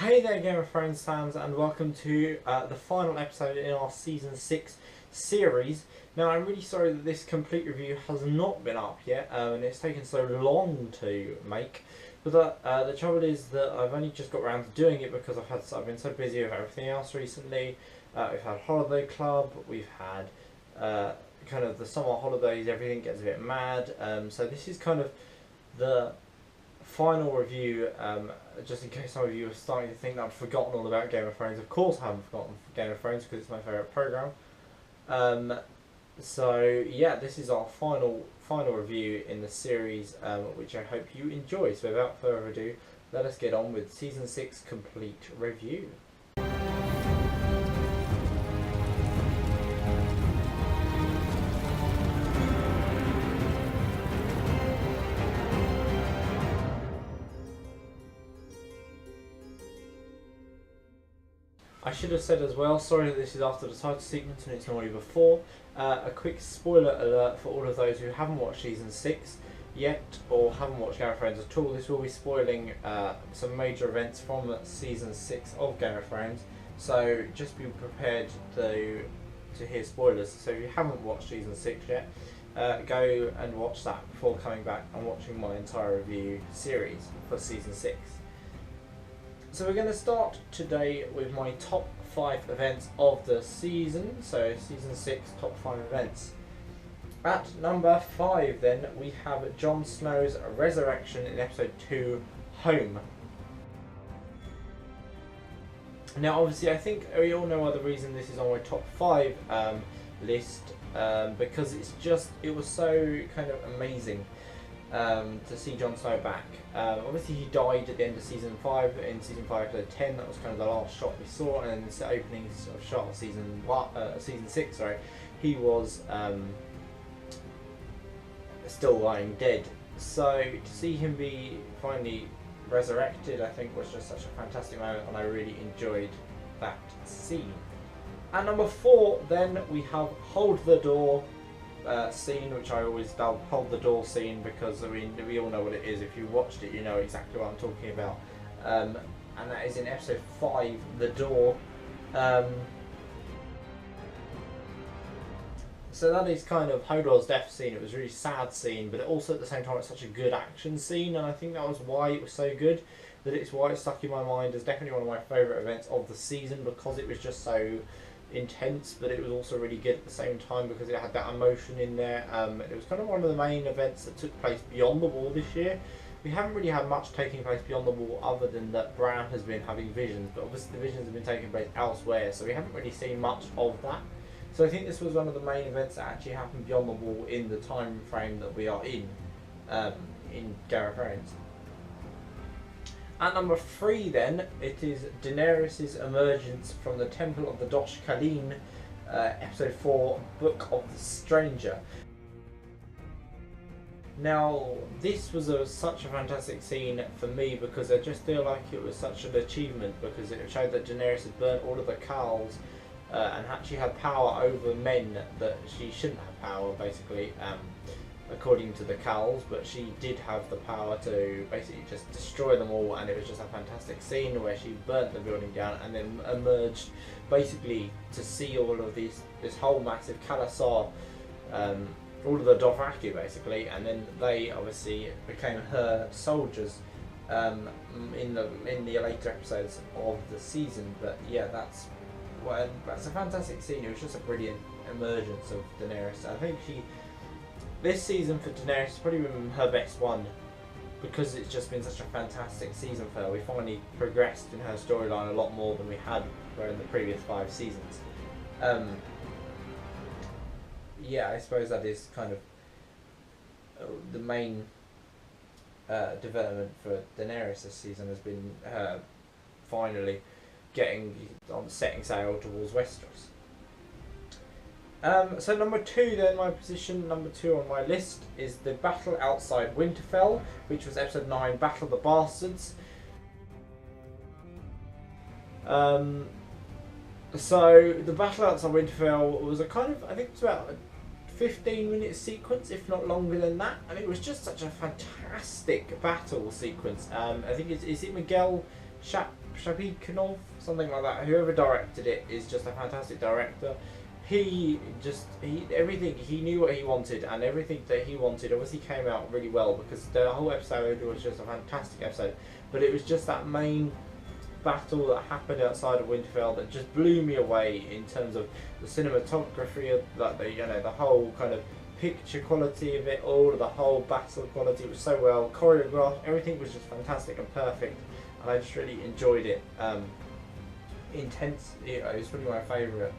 Hey there, Game of Thrones fans, and welcome to the final episode in our Season 6 series. Now, I'm really sorry that this complete review has not been up yet, and it's taken so long to make. But the trouble is that I've only just got around to doing it because I've been so busy with everything else recently. We've had Holiday Club, we've had kind of the summer holidays, everything gets a bit mad. So this is kind of the final review, just in case some of you are starting to think that I've forgotten all about Game of Thrones. Of course I haven't forgotten Game of Thrones because it's my favourite programme. So yeah, this is our final review in the series, which I hope you enjoy. So without further ado, let us get on with Season 6 complete review. I should have said as well, sorry that this is after the title sequence and it's normally before. A quick spoiler alert for all of those who haven't watched Season 6 yet or haven't watched Game of Thrones at all. This will be spoiling some major events from Season 6 of Game of Thrones. So just be prepared to hear spoilers. So if you haven't watched Season 6 yet, go and watch that before coming back and watching my entire review series for Season 6. So we're going to start today with my top 5 events of the season. So Season 6 top 5 events. At number 5 then we have Jon Snow's resurrection in episode 2, Home. Now obviously I think we all know the reason this is on my top 5 list, because it was so kind of amazing to see Jon Snow back. Obviously he died at the end of Season 5, in Season 5 episode 10, that was kind of the last shot we saw, and then it's the opening sort of shot of Season 6, sorry, he was still lying dead. So to see him be finally resurrected I think was just such a fantastic moment, and I really enjoyed that scene. At number 4 then we have Hold the Door scene, which I always dub Hold the Door scene, because I mean we all know what it is. If you watched it you know exactly what I'm talking about, and that is in episode 5, The Door. So that is kind of Hodor's death scene. It was a really sad scene, but also at the same time it's such a good action scene, and I think that was why it was so good, that it's why it stuck in my mind as definitely one of my favourite events of the season, because it was just so intense, but it was also really good at the same time because it had that emotion in there. It was kind of one of the main events that took place beyond the wall this year. We haven't really had much taking place beyond the wall other than that Bran has been having visions, but obviously the visions have been taking place elsewhere, so we haven't really seen much of that. So I think this was one of the main events that actually happened beyond the wall in the time frame that we are in Game of Thrones. At number 3 then, it is Daenerys' emergence from the Temple of the Dosh Khaleen, episode 4, Book of the Stranger. Now, this was such a fantastic scene for me because I just feel like it was such an achievement, because it showed that Daenerys had burnt all of the Khals and actually had power over men that she shouldn't have power, basically, according to the Khals, but she did have the power to basically just destroy them all, and it was just a fantastic scene where she burnt the building down and then emerged basically to see all of this whole massive Khalasar, all of the Dothraki basically, and then they obviously became her soldiers in the later episodes of the season. But yeah, that's a fantastic scene. It was just a brilliant emergence of Daenerys. I think this season for Daenerys has probably been her best one, because it's just been such a fantastic season for her. We finally progressed in her storyline a lot more than we had in the previous 5 seasons. Yeah, I suppose that is kind of the main development for Daenerys this season, has been her finally setting sail towards Westeros. So number 2 then, my position number 2 on my list is the battle outside Winterfell, which was episode 9, Battle of the Bastards. So the battle outside Winterfell was a kind of, I think it's about a 15-minute sequence, if not longer than that, and it was just such a fantastic battle sequence. I think is it Miguel Shapikanov, something like that. Whoever directed it is just a fantastic director. He everything, he knew what he wanted, and everything that he wanted obviously came out really well, because the whole episode was just a fantastic episode. But it was just that main battle that happened outside of Winterfell that just blew me away in terms of the cinematography, of like the whole kind of picture quality of it all, the whole battle quality was so well choreographed. Everything was just fantastic and perfect, and I just really enjoyed it. Intense. It's probably my favourite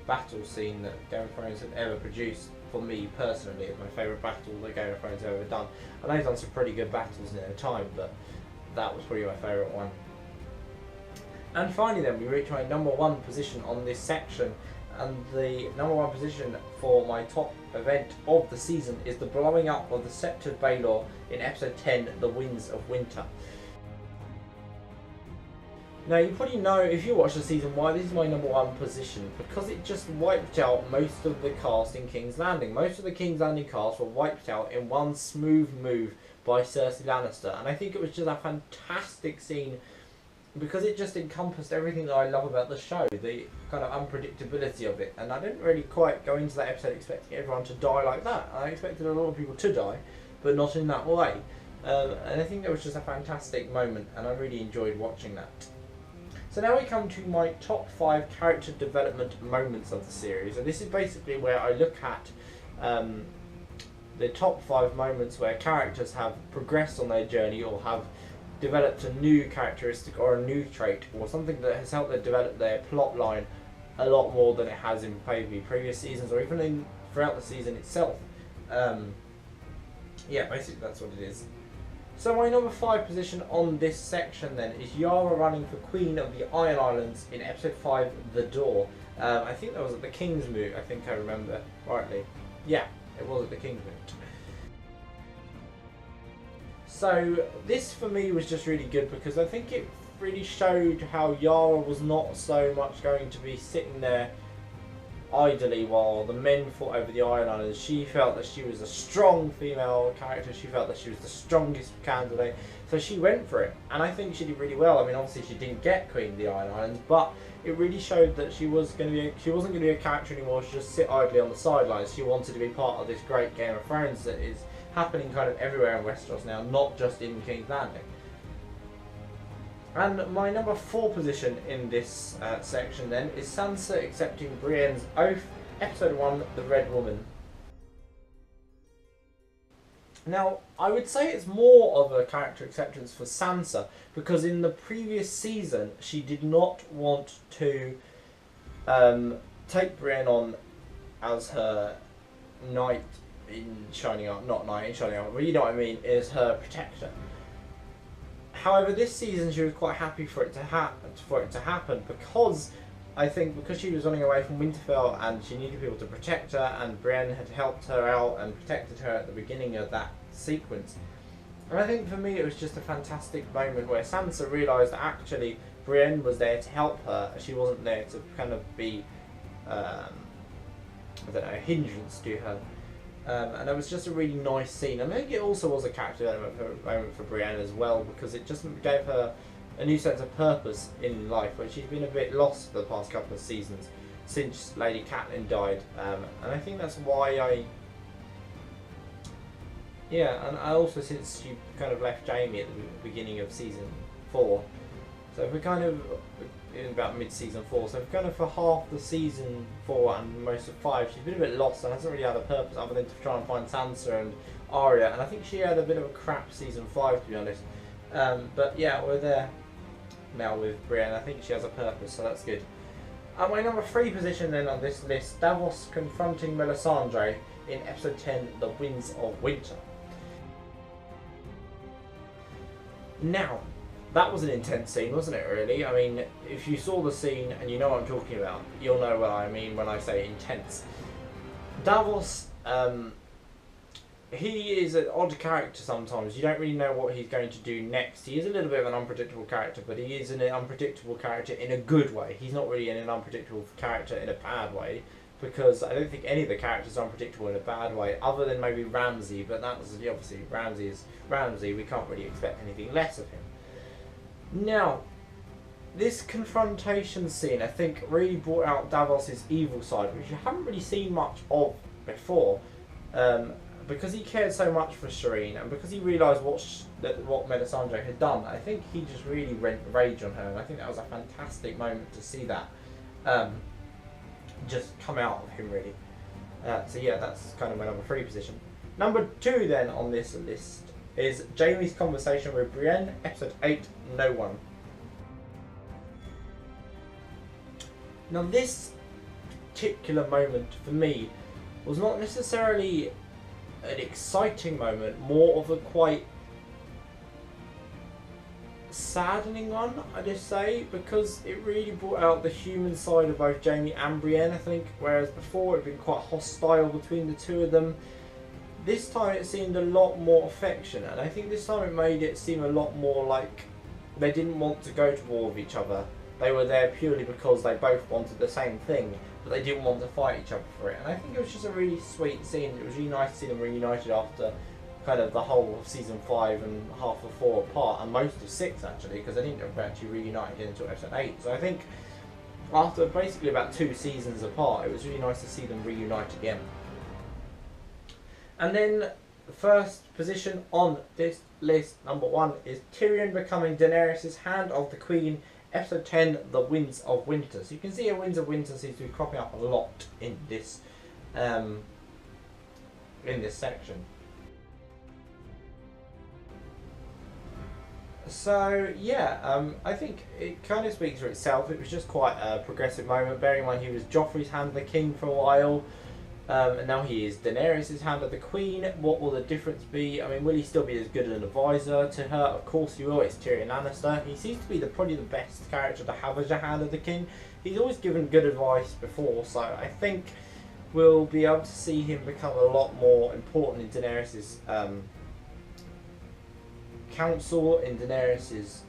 battle scene that Game of Thrones had ever produced. For me personally, it's my favourite battle that Game of Thrones have ever done. I know they've done some pretty good battles in their time, but that was probably my favourite one. And finally then, we reach my number one position on this section, and the number one position for my top event of the season is the blowing up of the Sept of Baelor in episode 10, The Winds of Winter. Now, you probably know, if you watch the season, why this is my number one position, because it just wiped out most of the cast in King's Landing. Most of the King's Landing cast were wiped out in one smooth move by Cersei Lannister, and I think it was just a fantastic scene, because it just encompassed everything that I love about the show, the kind of unpredictability of it. And I didn't really quite go into that episode expecting everyone to die like that. I expected a lot of people to die, but not in that way. And I think that was just a fantastic moment, and I really enjoyed watching that. So now we come to my top 5 character development moments of the series, and this is basically where I look at the top 5 moments where characters have progressed on their journey, or have developed a new characteristic or a new trait, or something that has helped them develop their plot line a lot more than it has in maybe previous seasons, or even throughout the season itself. Yeah, basically that's what it is. So my number 5 position on this section then is Yara running for Queen of the Iron Islands in episode 5, The Door. I think that was at the King's Moot, I think I remember rightly. Yeah, it was at the King's Moot. So this for me was just really good, because I think it really showed how Yara was not so much going to be sitting there idly while the men fought over the Iron Islands. She felt that she was a strong female character, she felt that she was the strongest candidate, so she went for it, and I think she did really well. I mean, obviously she didn't get Queen of the Iron Islands, but it really showed that she wasn't going to be a character anymore. She just sit idly on the sidelines. She wanted to be part of this great Game of Thrones that is happening kind of everywhere in Westeros now, not just in King's Landing. And my number 4 position in this section then is Sansa accepting Brienne's oath, episode 1, The Red Woman. Now, I would say it's more of a character acceptance for Sansa, because in the previous season she did not want to take Brienne on as her knight in Shining Armor, not knight in Shining Armor, but you know what I mean, is her protector. However, this season she was quite happy for it to happen, because I think because she was running away from Winterfell and she needed people to protect her, and Brienne had helped her out and protected her at the beginning of that sequence. And I think for me it was just a fantastic moment where Sansa realised that actually Brienne was there to help her. She wasn't there to kind of be, I don't know, a hindrance to her. And it was just a really nice scene. And I think it also was a character development moment for Brienne as well, because it just gave her a new sense of purpose in life, where she's been a bit lost for the past couple of seasons since Lady Catelyn died. And I think that's why and also since she kind of left Jaime at the beginning of season 4. So if we're kind of in about mid-season 4, so kind of for half the season 4 and most of 5, she's been a bit lost and hasn't really had a purpose other than to try and find Sansa and Arya. And I think she had a bit of a crap season 5, to be honest. But yeah, we're there now with Brienne. I think she has a purpose, so that's good. At my number 3 position then on this list, Davos confronting Melisandre in episode 10, The Winds of Winter. Now, that was an intense scene, wasn't it, really? I mean, if you saw the scene and you know what I'm talking about, you'll know what I mean when I say intense. Davos, he is an odd character sometimes. You don't really know what he's going to do next. He is a little bit of an unpredictable character, but he is an unpredictable character in a good way. He's not really an unpredictable character in a bad way, because I don't think any of the characters are unpredictable in a bad way, other than maybe Ramsay, but that's obviously Ramsay is Ramsay. We can't really expect anything less of him. Now, this confrontation scene, I think, really brought out Davos's evil side, which you haven't really seen much of before. Because he cared so much for Shireen, and because he realised what Melisandre had done, I think he just really went rage on her, and I think that was a fantastic moment to see that just come out of him, really. So yeah, that's kind of my number 3 position. Number 2 then on this list is Jaime's conversation with Brienne, episode 8, No One. Now this particular moment for me was not necessarily an exciting moment, more of a quite saddening one, I just say, because it really brought out the human side of both Jaime and Brienne, I think, whereas before it had been quite hostile between the two of them. This time it seemed a lot more affectionate, and I think this time it made it seem a lot more like they didn't want to go to war with each other. They were there purely because they both wanted the same thing, but they didn't want to fight each other for it. And I think it was just a really sweet scene. It was really nice to see them reunited after kind of the whole of season 5 and half of 4 apart, and most of 6 actually, because they didn't actually reunite again until episode 8. So I think after basically about 2 seasons apart, it was really nice to see them reunite again. And then the first position on this list, number 1, is Tyrion becoming Daenerys' Hand of the Queen, episode 10, The Winds of Winter. So you can see a Winds of Winter seems to be cropping up a lot in this section. So yeah, I think it kind of speaks for itself. It was just quite a progressive moment. Bearing in mind he was Joffrey's Hand of the King for a while, and now he is Daenerys' Hand of the Queen. What will the difference be? I mean, will he still be as good an advisor to her? Of course he will. It's Tyrion Lannister. He seems to be probably the best character to have as a Hand of the King. He's always given good advice before, so I think we'll be able to see him become a lot more important in Daenerys' council, in Daenerys'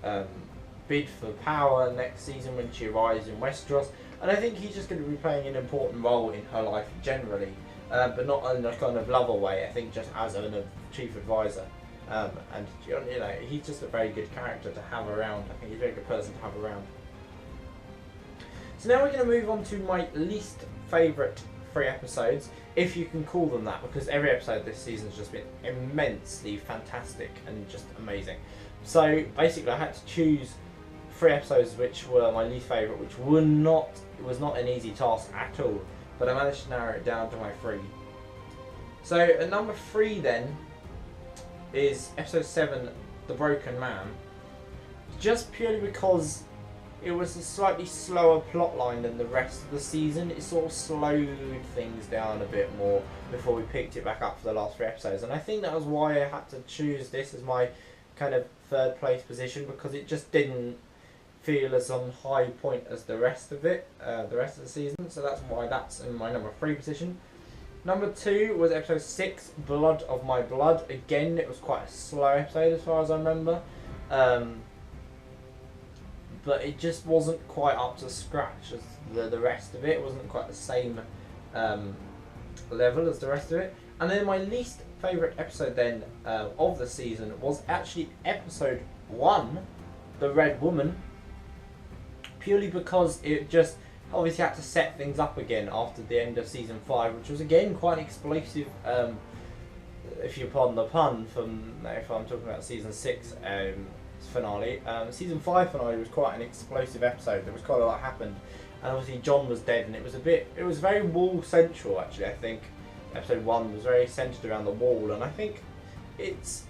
bid for power next season when she arrives in Westeros. And I think he's just going to be playing an important role in her life generally, but not in a kind of lover way. I think just as a chief advisor, and you know, he's just a very good character to have around. I think he's a very good person to have around. So now we're going to move on to my least favourite 3 episodes, if you can call them that, because every episode this season has just been immensely fantastic and just amazing. So basically I had to choose 3 episodes which were my least favourite, which was not an easy task at all, but I managed to narrow it down to my 3. So at number 3 then is episode 7, The Broken Man, just purely because it was a slightly slower plotline than the rest of the season. It sort of slowed things down a bit more before we picked it back up for the last 3 episodes, and I think that was why I had to choose this as my kind of 3rd place position, because it just didn't feel as on high point as the rest of it, the rest of the season. So that's why that's in my number 3 position. Number 2 was episode 6, Blood of My Blood. Again, it was quite a slow episode as far as I remember, but it just wasn't quite up to scratch as the rest of it. It wasn't quite the same level as the rest of it. And then my least favourite episode then of the season was actually episode 1, The Red Woman, purely because it just obviously had to set things up again after the end of season 5, which was again quite an explosive, if you pardon the pun, if I'm talking about season 6 finale. Season 5 finale was quite an explosive episode. There was quite a lot happened, and obviously Jon was dead, and it was very wall central actually. I think episode 1 was very centered around the wall, and I think it's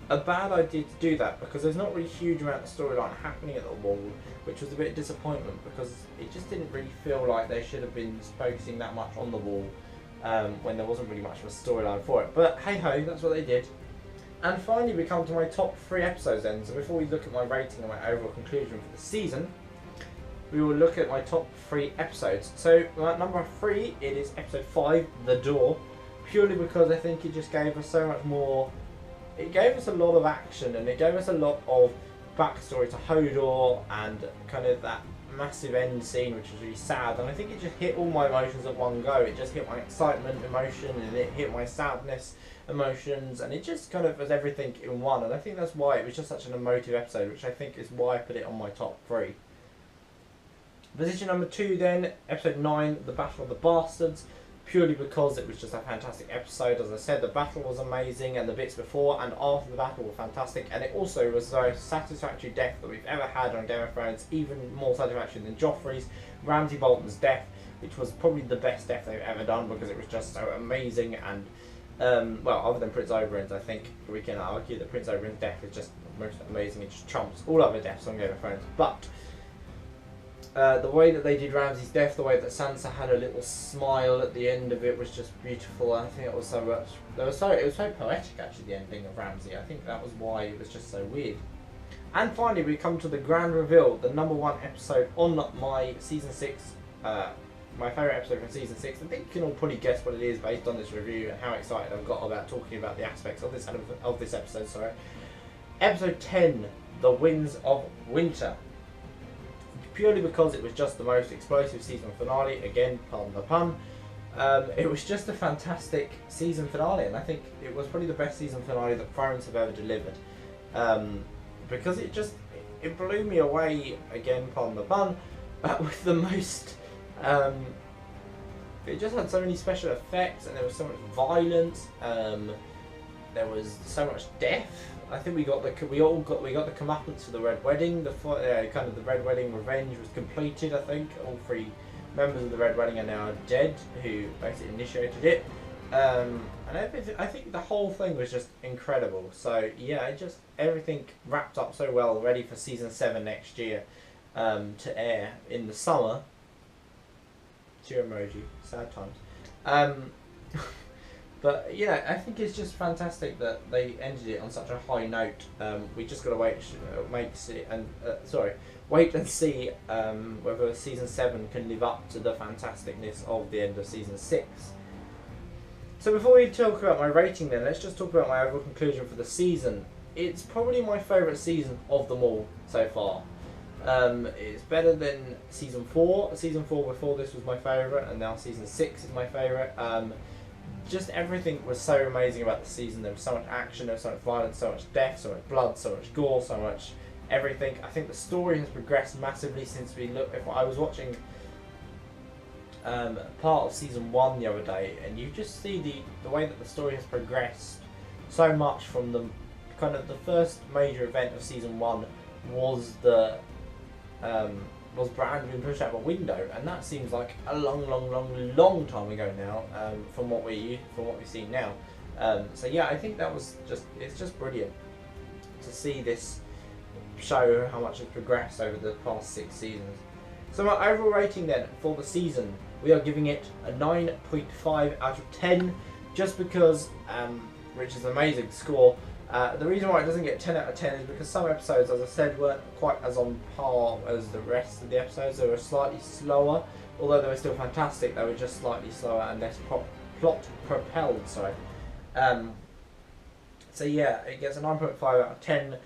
a bad idea to do that because there's not really a huge amount of storyline happening at the wall, which was a bit of disappointment because it just didn't really feel like they should have been focusing that much on the wall when there wasn't really much of a storyline for it. But hey ho, that's what they did. And finally we come to my top 3 episodes then. So before we look at my rating and my overall conclusion for the season, we will look at my top 3 episodes. So at number 3, it is episode 5, The Door, purely because I think it just gave us so much more. It gave us a lot of action, and it gave us a lot of backstory to Hodor and kind of that massive end scene, which was really sad. And I think it just hit all my emotions at one go. It just hit my excitement emotion, and it hit my sadness emotions, and it just kind of was everything in one. And I think that's why it was just such an emotive episode, which I think is why I put it on my top 3. Position number 2 then, episode 9, The Battle of the Bastards, purely because it was just a fantastic episode. As I said, the battle was amazing, and the bits before and after the battle were fantastic, and it also was the most satisfactory death that we've ever had on Game of Thrones, even more satisfactory than Joffrey's, Ramsay Bolton's death, which was probably the best death they've ever done because it was just so amazing. And well, other than Prince Oberyn's, I think we can argue that Prince Oberyn's death is just most amazing. It just trumps all other deaths on Game of Thrones. But the way that they did Ramsay's death, the way that Sansa had a little smile at the end of it was just beautiful. I think it was so much. It was so poetic actually. The ending of Ramsay. I think that was why it was just so weird. And finally, we come to the grand reveal, the #1 episode on my season 6. My favourite episode from season 6. I think you can all probably guess what it is based on this review and how excited I've got about talking about the aspects of this episode. Sorry, episode 10, The Winds of Winter. Purely because it was just the most explosive season finale. Again, pardon the pun. It was just a fantastic season finale, and I think it was probably the best season finale that Thrones have ever delivered. Because it blew me away. Again, pardon the pun. With the most. It just had so many special effects, and there was so much violence. There was so much death. I think we got the comeuppance for the Red Wedding. The kind of the Red Wedding revenge was completed. I think all 3 members of the Red Wedding are now dead, who basically initiated it. And I think the whole thing was just incredible. So yeah, everything wrapped up so well, ready for season 7 next year to air in the summer. Cheer emoji, sad times. But yeah, I think it's just fantastic that they ended it on such a high note. We just got to wait and see whether season 7 can live up to the fantasticness of the end of season 6. So before we talk about my rating then, let's just talk about my overall conclusion for the season. It's probably my favourite season of them all so far. It's better than season 4. Season 4 before this was my favourite, and now season 6 is my favourite. Just everything was so amazing about the season. There was so much action, there was so much violence, so much death, so much blood, so much gore, so much everything. I think the story has progressed massively since if I was watching part of season 1 the other day, and you just see the way that the story has progressed so much from the kind of the first major event of season 1 was was Bran being pushed out of a window, and that seems like a long time ago now. From what we've seen now, so yeah, I think it's just brilliant to see this show how much it's progressed over the past 6 seasons. So my overall rating then for the season, we are giving it a 9.5 out of 10, just because, which is an amazing score. The reason why it doesn't get 10 out of 10 is because some episodes, as I said, weren't quite as on par as the rest of the episodes. They were slightly slower, although they were still fantastic. They were just slightly slower and less plot propelled. Sorry. So yeah, it gets a 9.5 out of 10,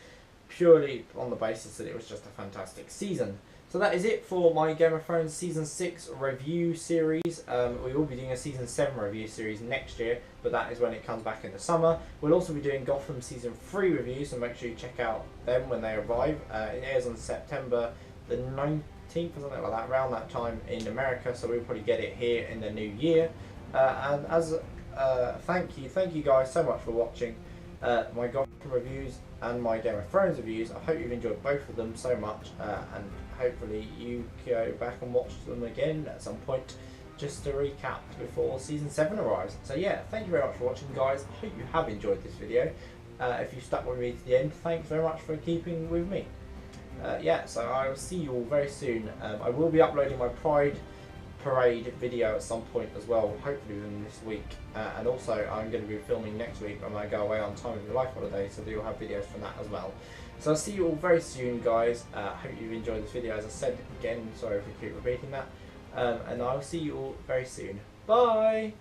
purely on the basis that it was just a fantastic season. So that is it for my Game of Thrones Season 6 review series. We will be doing a Season 7 review series next year, but that is when it comes back in the summer. We'll also be doing Gotham Season 3 reviews, so make sure you check out them when they arrive. It airs on September the 19th or something like that, around that time in America, so we'll probably get it here in the new year. And as thank you guys so much for watching my Gotham reviews and my Game of Thrones reviews. I hope you've enjoyed both of them so much, and hopefully you go back and watch them again at some point just to recap before season 7 arrives. So yeah, thank you very much for watching, guys. I hope you have enjoyed this video. If you stuck with me to the end, thanks very much for keeping with me. Yeah, so I will see you all very soon. I will be uploading my Pride Parade video at some point as well, hopefully within this week, and also I'm going to be filming next week when I go away on Time of Your Life holiday, so you'll have videos from that as well. So I'll see you all very soon, guys. Hope you've enjoyed this video. As I said again, sorry if I keep repeating that, and I'll see you all very soon. Bye!